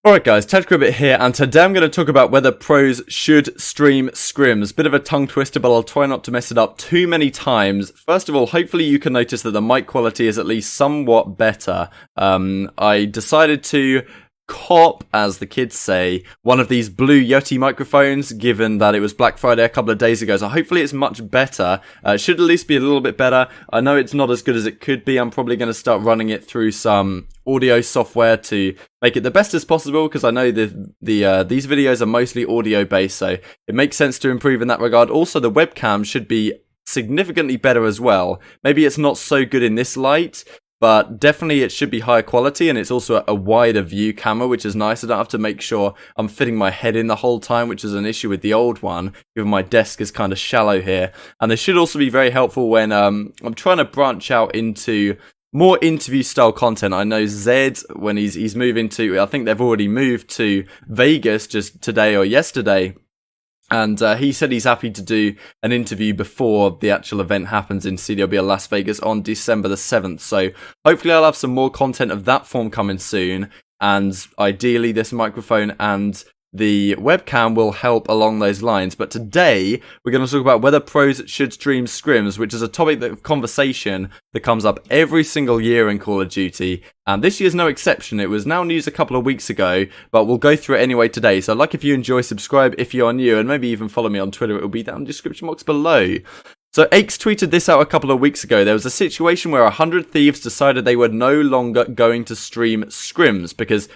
Alright guys, TacticalRabbit here, and today I'm going to talk about whether pros should stream scrims. Bit of a tongue twister, but I'll try not to mess it up too many times. First of all, hopefully you can notice that the mic quality is at least somewhat better. I decided to cop, as the kids say, one of these blue Yeti microphones, given that it was Black Friday a couple of days ago, so hopefully it's much better. It should at least be a little bit better. I know it's not as good as it could be. I'm probably going to start running it through some audio software to make it the best as possible, because I know these videos are mostly audio based, so it makes sense to improve in that regard. Also, the webcam should be significantly better as well. Maybe it's not so good in this light, but definitely it should be higher quality, and it's also a wider view camera, which is nice. I don't have to make sure I'm fitting my head in the whole time, which is an issue with the old one, given my desk is kind of shallow here. And this should also be very helpful when I'm trying to branch out into more interview style content. I know Zed, when he's moving to, I think they've already moved to Vegas just today or yesterday, and he said he's happy to do an interview before the actual event happens in CWL Las Vegas on December the 7th. So hopefully I'll have some more content of that form coming soon, and ideally this microphone and the webcam will help along those lines. But today we're going to talk about whether pros should stream scrims, which is a topic of conversation that comes up every single year in Call of Duty, and this year's no exception. It was now news a couple of weeks ago, but we'll go through it anyway today. So like, if you enjoy, subscribe if you are new, and maybe even follow me on Twitter. It will be down in the description box below. So Aches tweeted this out a couple of weeks ago. There was a situation where 100 Thieves decided they were no longer going to stream scrims because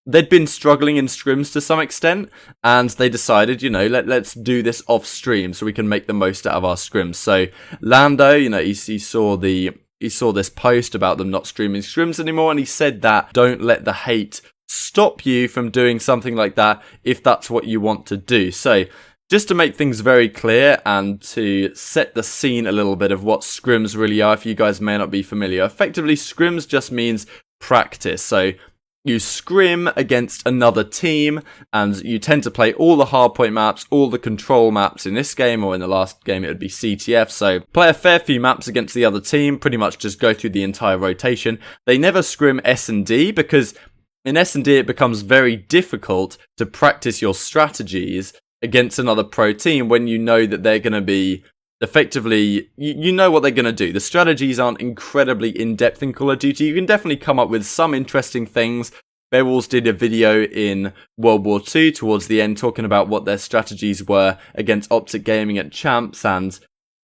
they'd been struggling in scrims to some extent, and they decided, you know, let's do this off stream so we can make the most out of our scrims. So Lando, you know, he saw this post about them not streaming scrims anymore, and he said that don't let the hate stop you from doing something like that if that's what you want to do. So just to make things very clear and to set the scene a little bit of what scrims really are, if you guys may not be familiar, effectively scrims just means practice. So you scrim against another team, and you tend to play all the hardpoint maps, all the control maps in this game, or in the last game it would be CTF, so play a fair few maps against the other team, pretty much just go through the entire rotation. They never scrim S&D, because in S&D it becomes very difficult to practice your strategies against another pro team when you know that they're going to be effectively, you know what they're going to do. The strategies aren't incredibly in-depth in Call of Duty. You can definitely come up with some interesting things. Beowulf did a video in World War II towards the end talking about what their strategies were against OpTic Gaming at Champs and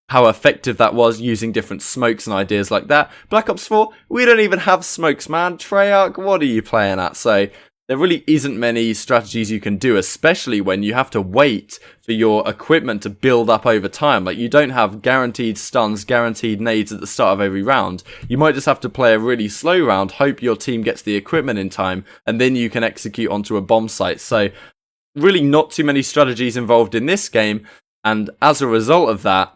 how effective that was, using different smokes and ideas like that. Black Ops 4, we don't even have smokes, man. Treyarch, what are you playing at? So there really isn't many strategies you can do, especially when you have to wait for your equipment to build up over time. Like, you don't have guaranteed stuns, guaranteed nades at the start of every round. You might just have to play a really slow round, hope your team gets the equipment in time, and then you can execute onto a bomb site. So really not too many strategies involved in this game, and as a result of that,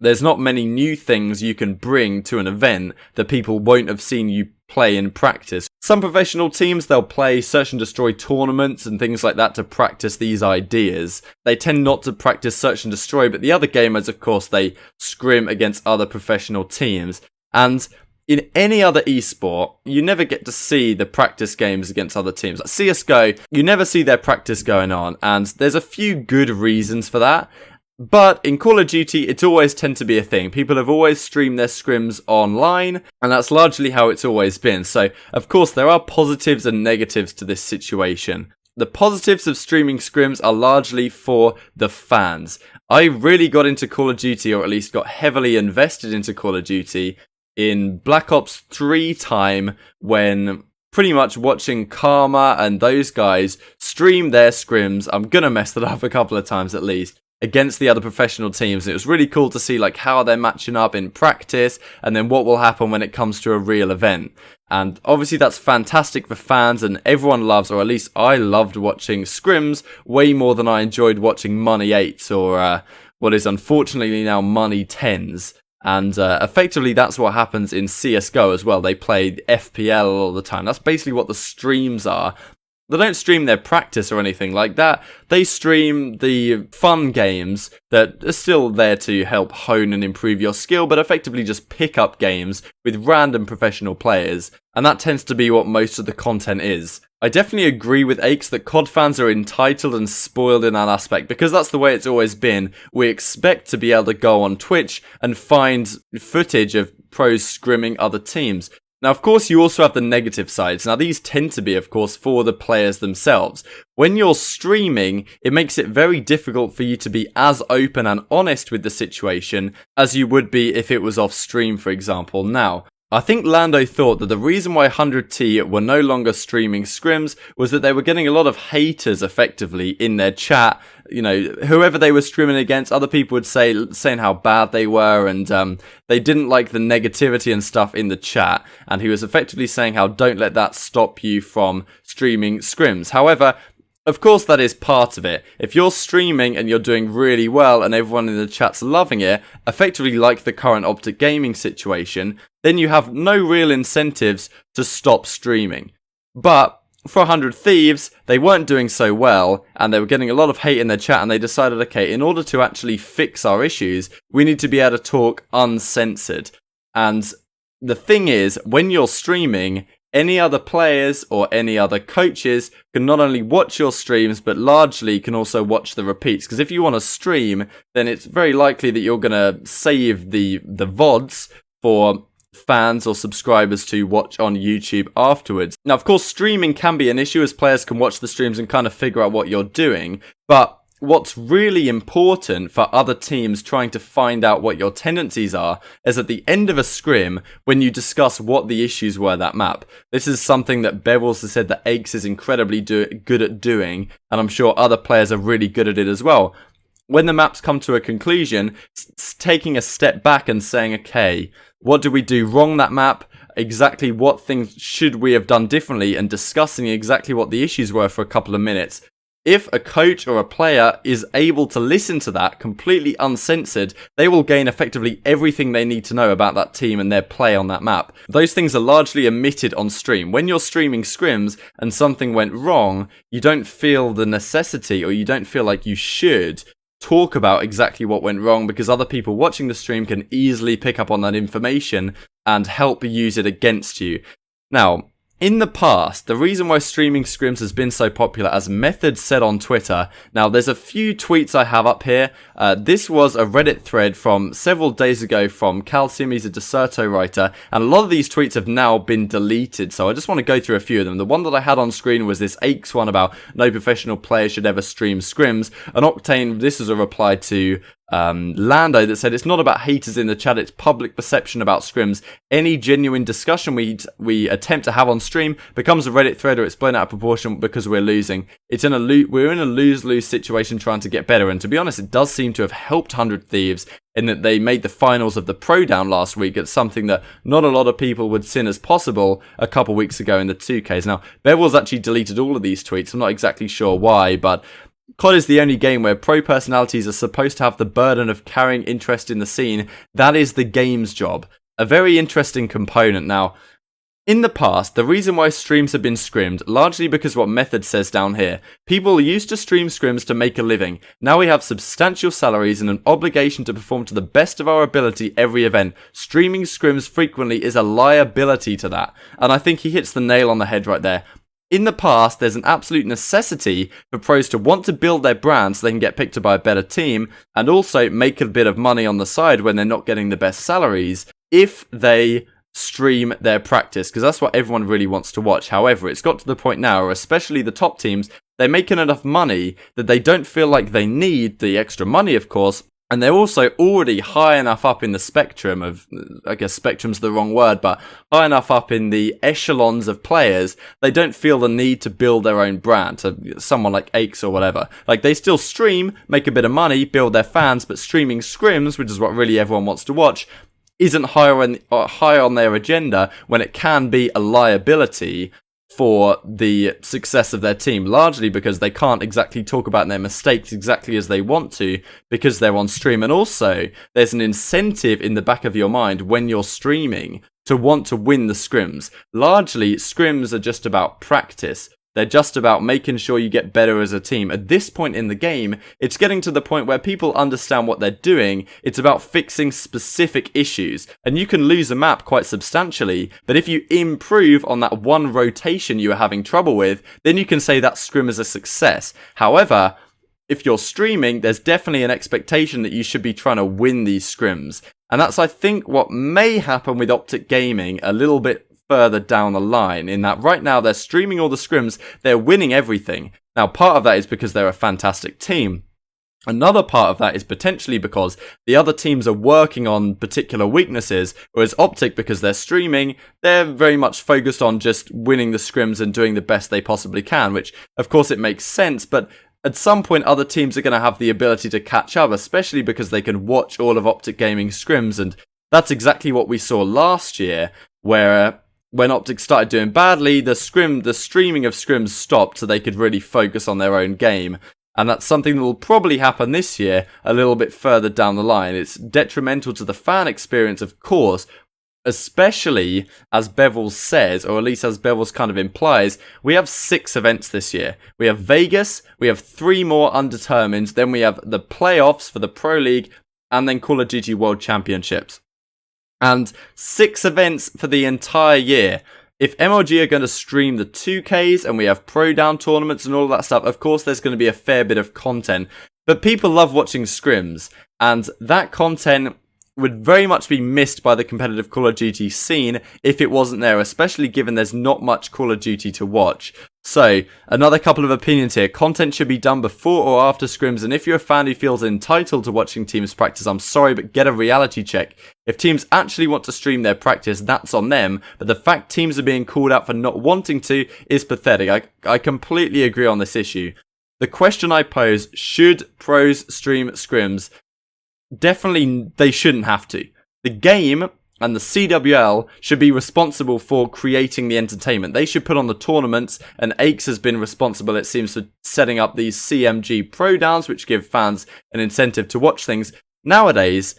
there's not many new things you can bring to an event that people won't have seen you play in practice. Some professional teams, they'll play search and destroy tournaments and things like that to practice these ideas. They tend not to practice search and destroy, but the other gamers, of course, they scrim against other professional teams. And in any other esport, you never get to see the practice games against other teams. Like CSGO, you never see their practice going on, and there's a few good reasons for that. But in Call of Duty, it's always tend to be a thing. People have always streamed their scrims online, and that's largely how it's always been. So, of course, there are positives and negatives to this situation. The positives of streaming scrims are largely for the fans. I really got into Call of Duty, or at least got heavily invested into Call of Duty, in Black Ops 3 time, when pretty much watching Karma and those guys stream their scrims, I'm gonna mess that up a couple of times at least, against the other professional teams. And it was really cool to see like how they're matching up in practice, and then what will happen when it comes to a real event. And obviously that's fantastic for fans, and everyone loves, or at least I loved watching scrims way more than I enjoyed watching Money 8s or what is unfortunately now Money 10s. And effectively that's what happens in CSGO as well. They play FPL all the time. That's basically what the streams are. They don't stream their practice or anything like that. They stream the fun games that are still there to help hone and improve your skill, but effectively just pick up games with random professional players. And that tends to be what most of the content is. I definitely agree with Aches that COD fans are entitled and spoiled in that aspect, because that's the way it's always been. We expect to be able to go on Twitch and find footage of pros scrimming other teams. Now, of course, you also have the negative sides. Now, these tend to be, of course, for the players themselves. When you're streaming, it makes it very difficult for you to be as open and honest with the situation as you would be if it was off stream, for example. Now, I think Lando thought that the reason why 100T were no longer streaming scrims was that they were getting a lot of haters effectively in their chat. You know, whoever they were streaming against, other people would saying how bad they were, and they didn't like the negativity and stuff in the chat. And he was effectively saying how don't let that stop you from streaming scrims. However, of course, that is part of it. If you're streaming and you're doing really well and everyone in the chat's loving it, effectively like the current OpTic Gaming situation, then you have no real incentives to stop streaming. But for 100 Thieves, they weren't doing so well and they were getting a lot of hate in their chat, and they decided, okay, in order to actually fix our issues, we need to be able to talk uncensored. And the thing is, when you're streaming, any other players or any other coaches can not only watch your streams, but largely can also watch the repeats. Because if you want to stream, then it's very likely that you're going to save the VODs for fans or subscribers to watch on YouTube afterwards. Now, of course, streaming can be an issue as players can watch the streams and kind of figure out what you're doing. But what's really important for other teams trying to find out what your tendencies are is at the end of a scrim, when you discuss what the issues were that map. This is something that Bevels has said that Aches is incredibly good at doing, and I'm sure other players are really good at it as well. When the maps come to a conclusion, taking a step back and saying, okay, what did we do wrong that map? Exactly what things should we have done differently, and discussing exactly what the issues were for a couple of minutes. If a coach or a player is able to listen to that completely uncensored, they will gain effectively everything they need to know about that team and their play on that map. Those things are largely omitted on stream. When you're streaming scrims and something went wrong, you don't feel the necessity, or you don't feel like you should talk about exactly what went wrong, because other people watching the stream can easily pick up on that information and help use it against you. Now, in the past, the reason why streaming scrims has been so popular, as Method said on Twitter, now there's a few tweets I have up here. This was a Reddit thread from several days ago from Calcium, he's a Deserto writer, and a lot of these tweets have now been deleted, so I just want to go through a few of them. The one that I had on screen was this Aches one about no professional player should ever stream scrims, and Octane, this is a reply to Lando that said, it's not about haters in the chat, it's public perception about scrims. Any genuine discussion we attempt to have on stream becomes a Reddit thread, or it's blown out of proportion because we're losing. We're in a lose-lose situation trying to get better, and to be honest, it does seem to have helped 100 Thieves in that they made the finals of the Pro Down last week. It's something that not a lot of people would sin as possible a couple weeks ago in the 2Ks. Now, Bevel's actually deleted all of these tweets. I'm not exactly sure why, but COD is the only game where pro personalities are supposed to have the burden of carrying interest in the scene. That is the game's job. A very interesting component. Now, in the past, the reason why streams have been scrimmed, largely because what Method says down here, people used to stream scrims to make a living. Now we have substantial salaries and an obligation to perform to the best of our ability every event. Streaming scrims frequently is a liability to that. And I think he hits the nail on the head right there. In the past, there's an absolute necessity for pros to want to build their brand so they can get picked up by a better team, and also make a bit of money on the side when they're not getting the best salaries, if they stream their practice, because that's what everyone really wants to watch. However, it's got to the point now where, especially the top teams, they're making enough money that they don't feel like they need the extra money, of course. And they're also already high enough up in the spectrum of, I guess spectrum's the wrong word, but high enough up in the echelons of players, they don't feel the need to build their own brand, to someone like Aches or whatever. Like, they still stream, make a bit of money, build their fans, but streaming scrims, which is what really everyone wants to watch, isn't high on their agenda when it can be a liability for the success of their team, largely because they can't exactly talk about their mistakes exactly as they want to because they're on stream. And also, there's an incentive in the back of your mind when you're streaming to want to win the scrims. Largely, scrims are just about practice. They're just about making sure you get better as a team. At this point in the game, it's getting to the point where people understand what they're doing. It's about fixing specific issues. And you can lose a map quite substantially, but if you improve on that one rotation you were having trouble with, then you can say that scrim is a success. However, if you're streaming, there's definitely an expectation that you should be trying to win these scrims. And that's, I think, what may happen with OpTic Gaming a little bit further down the line, in that right now they're streaming all the scrims, they're winning everything. Now, part of that is because they're a fantastic team. Another part of that is potentially because the other teams are working on particular weaknesses, whereas OpTic, because they're streaming, they're very much focused on just winning the scrims and doing the best they possibly can, which of course it makes sense, but at some point other teams are going to have the ability to catch up, especially because they can watch all of OpTic Gaming's scrims, and that's exactly what we saw last year, where when OpTic started doing badly, the streaming of scrims stopped so they could really focus on their own game. And that's something that will probably happen this year a little bit further down the line. It's detrimental to the fan experience, of course, especially as Bevels says, or at least as Bevels kind of implies, we have 6 events this year. We have Vegas, we have 3 more undetermined, then we have the playoffs for the Pro League, and then Call of Duty World Championships. And 6 events for the entire year. If MLG are going to stream the 2Ks and we have pro down tournaments and all that stuff, of course there's going to be a fair bit of content. But people love watching scrims, and that content would very much be missed by the competitive Call of Duty scene if it wasn't there, especially given there's not much Call of Duty to watch. So, another couple of opinions here. Content should be done before or after scrims, and if you're a fan who feels entitled to watching teams practice, I'm sorry, but get a reality check. If teams actually want to stream their practice, that's on them, but the fact teams are being called out for not wanting to is pathetic. I completely agree on this issue. The question I pose, should pros stream scrims? Definitely, they shouldn't have to. The game and the CWL should be responsible for creating the entertainment. They should put on the tournaments, and Aches has been responsible, it seems, for setting up these CMG Pro Downs, which give fans an incentive to watch things. Nowadays,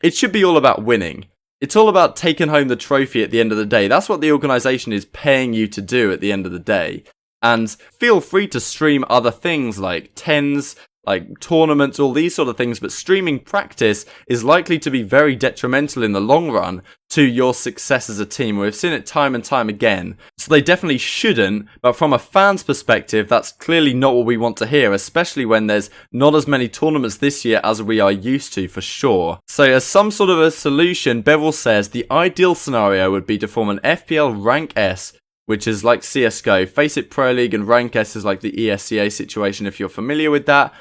it should be all about winning. It's all about taking home the trophy at the end of the day. That's what the organisation is paying you to do at the end of the day. And feel free to stream other things like tens, like tournaments, all these sort of things, but streaming practice is likely to be very detrimental in the long run to your success as a team. We've seen it time and time again. So they definitely shouldn't, but from a fan's perspective, that's clearly not what we want to hear, especially when there's not as many tournaments this year as we are used to, for sure. So as some sort of a solution, Bevel says the ideal scenario would be to form an FPL Rank S, which is like CSGO. Face it, Pro League and Rank S is like the ESCA situation if you're familiar with that.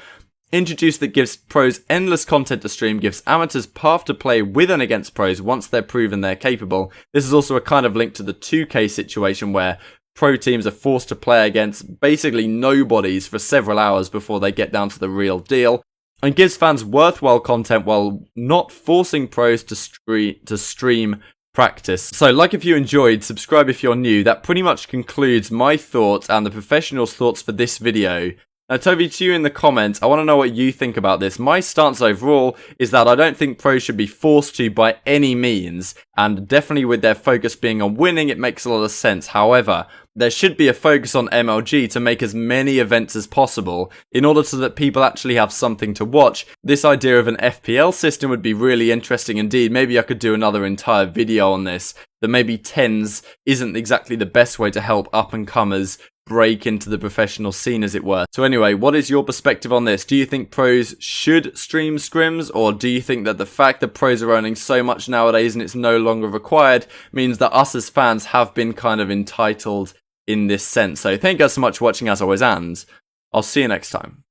Introduced that gives pros endless content to stream, gives amateurs path to play with and against pros once they're proven they're capable. This is also a kind of link to the 2K situation where pro teams are forced to play against basically nobodies for several hours before they get down to the real deal, and gives fans worthwhile content while not forcing pros to stream practice. So like if you enjoyed, subscribe if you're new. That pretty much concludes my thoughts and the professionals' thoughts for this video. Now, Toby, to you in the comments, I want to know what you think about this. My stance overall is that I don't think pros should be forced to by any means, and definitely with their focus being on winning, it makes a lot of sense. However, there should be a focus on MLG to make as many events as possible in order so that people actually have something to watch. This idea of an FPL system would be really interesting indeed. Maybe I could do another entire video on this, that maybe tens isn't exactly the best way to help up-and-comers break into the professional scene, as it were. So anyway, what is your perspective on this? Do you think pros should stream scrims, or do you think that the fact that pros are earning so much nowadays and it's no longer required means that us as fans have been kind of entitled in this sense? So thank you guys so much for watching as always, and I'll see you next time.